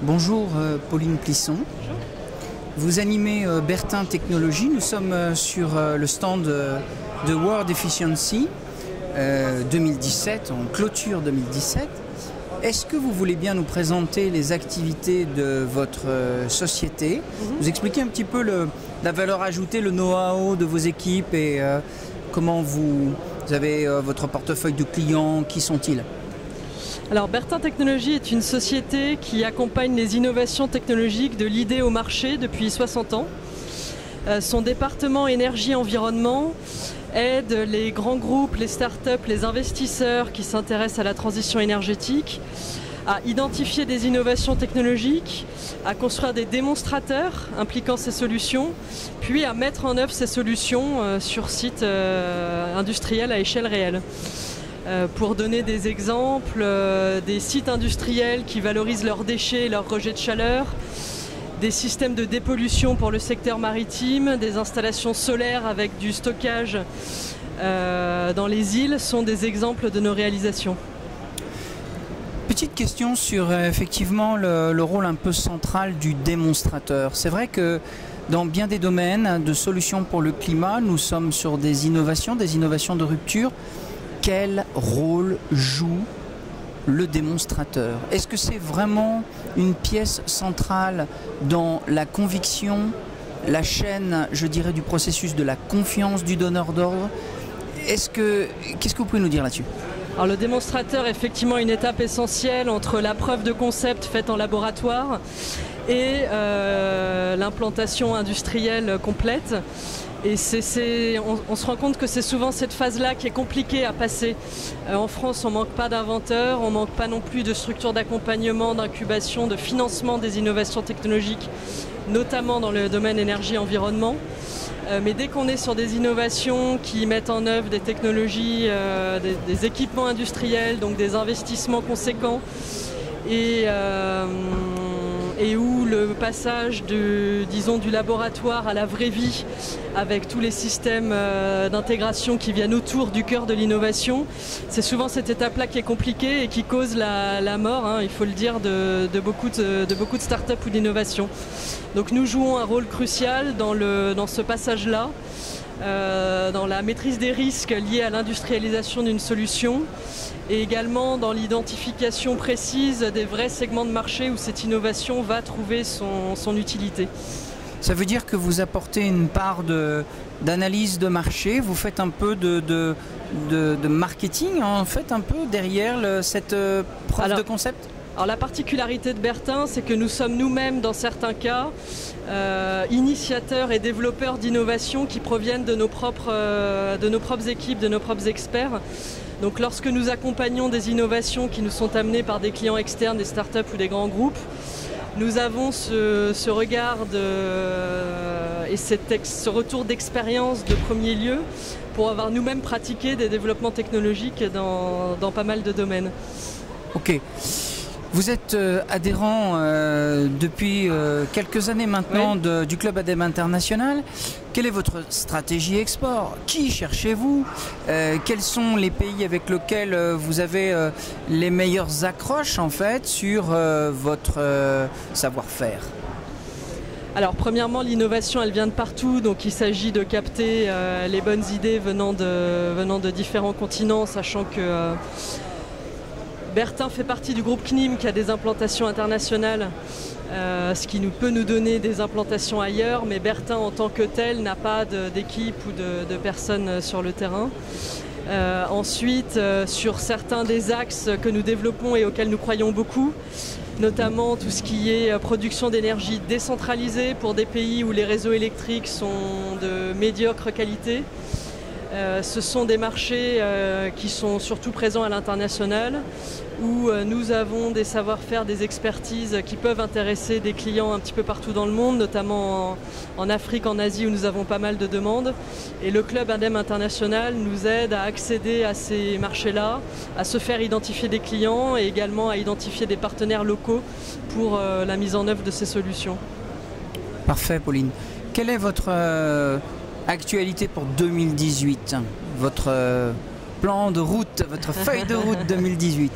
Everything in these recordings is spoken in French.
Bonjour Pauline Plisson. Bonjour. Vous animez Bertin Technologies. Nous sommes sur le stand de World Efficiency 2017, en clôture 2017. Est-ce que vous voulez bien nous présenter les activités de votre société, nous expliquer un petit peu la valeur ajoutée, le know-how de vos équipes et comment vous avez votre portefeuille de clients, qui sont-ils? Alors Bertin Technologies est une société qui accompagne les innovations technologiques de l'idée au marché depuis 60 ans. Son département énergie-environnement aide les grands groupes, les startups, les investisseurs qui s'intéressent à la transition énergétique à identifier des innovations technologiques, à construire des démonstrateurs impliquant ces solutions, puis à mettre en œuvre ces solutions sur site industriel à échelle réelle. Pour donner des exemples, des sites industriels qui valorisent leurs déchets et leurs rejets de chaleur, des systèmes de dépollution pour le secteur maritime, des installations solaires avec du stockage dans les îles sont des exemples de nos réalisations. Petite question sur effectivement le rôle un peu central du démonstrateur. C'est vrai que dans bien des domaines de solutions pour le climat, nous sommes sur des innovations de rupture. Quel rôle joue le démonstrateur? Est-ce que c'est vraiment une pièce centrale dans la conviction, la chaîne, je dirais, du processus de la confiance du donneur d'ordre? Qu'est-ce que vous pouvez nous dire là-dessus? Alors, le démonstrateur est effectivement une étape essentielle entre la preuve de concept faite en laboratoire et l'implantation industrielle complète. Et on se rend compte que c'est souvent cette phase-là qui est compliquée à passer. En France, on ne manque pas d'inventeurs, on ne manque pas non plus de structures d'accompagnement, d'incubation, de financement des innovations technologiques, notamment dans le domaine énergie-environnement. Mais dès qu'on est sur des innovations qui mettent en œuvre des technologies, des équipements industriels, donc des investissements conséquents, et où le passage disons, du laboratoire à la vraie vie, avec tous les systèmes d'intégration qui viennent autour du cœur de l'innovation, c'est souvent cette étape-là qui est compliquée et qui cause la mort, hein, il faut le dire, de beaucoup de startups ou d'innovations. Donc nous jouons un rôle crucial dans ce passage-là, dans la maîtrise des risques liés à l'industrialisation d'une solution, et également dans l'identification précise des vrais segments de marché où cette innovation va trouver son utilité. Ça veut dire que vous apportez une part d'analyse de marché, vous faites un peu de marketing, en fait, un peu derrière cette preuve de concept? Alors la particularité de Bertin, c'est que nous sommes nous-mêmes, dans certains cas, initiateurs et développeurs d'innovations qui proviennent de nos propres équipes, de nos propres experts. Donc lorsque nous accompagnons des innovations qui nous sont amenées par des clients externes, des startups ou des grands groupes, nous avons ce regard et ce retour d'expérience de premier lieu pour avoir nous-mêmes pratiqué des développements technologiques dans pas mal de domaines. Ok. Vous êtes adhérent depuis quelques années maintenant du Club ADEME International. Quelle est votre stratégie export? Qui cherchez-vous? Quels sont les pays avec lesquels vous avez les meilleures accroches en fait sur votre savoir-faire? Alors premièrement, l'innovation elle vient de partout, donc il s'agit de capter les bonnes idées venant de différents continents, sachant que Bertin fait partie du groupe CNIM qui a des implantations internationales, ce qui peut nous donner des implantations ailleurs, mais Bertin en tant que tel n'a pas d'équipe ou de personnes sur le terrain. Ensuite, sur certains des axes que nous développons et auxquels nous croyons beaucoup, notamment tout ce qui est production d'énergie décentralisée pour des pays où les réseaux électriques sont de médiocre qualité. Ce sont des marchés qui sont surtout présents à l'international, où nous avons des savoir-faire, des expertises qui peuvent intéresser des clients un petit peu partout dans le monde, notamment en Afrique, en Asie, où nous avons pas mal de demandes. Et le Club ADEME International nous aide à accéder à ces marchés-là, à se faire identifier des clients et également à identifier des partenaires locaux pour la mise en œuvre de ces solutions. Parfait, Pauline. Quelle est votre actualité pour 2018? Votre plan de route, votre feuille de route 2018?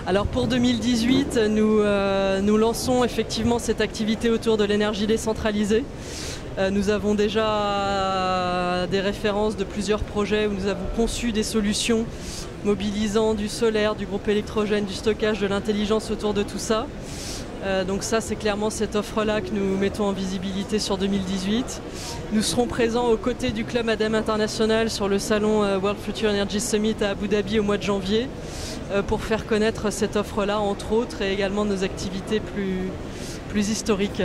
Alors pour 2018, nous lançons effectivement cette activité autour de l'énergie décentralisée. Nous avons déjà des références de plusieurs projets où nous avons conçu des solutions mobilisant du solaire, du groupe électrogène, du stockage, de l'intelligence autour de tout ça. Donc ça, c'est clairement cette offre-là que nous mettons en visibilité sur 2018. Nous serons présents aux côtés du Club ADEME International sur le salon World Future Energy Summit à Abu Dhabi au mois de janvier pour faire connaître cette offre-là, entre autres, et également nos activités plus historiques.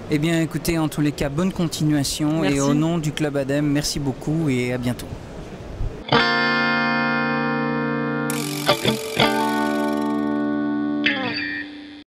Eh bien, écoutez, en tous les cas, bonne continuation. Merci. Et au nom du Club ADEME, merci beaucoup et à bientôt.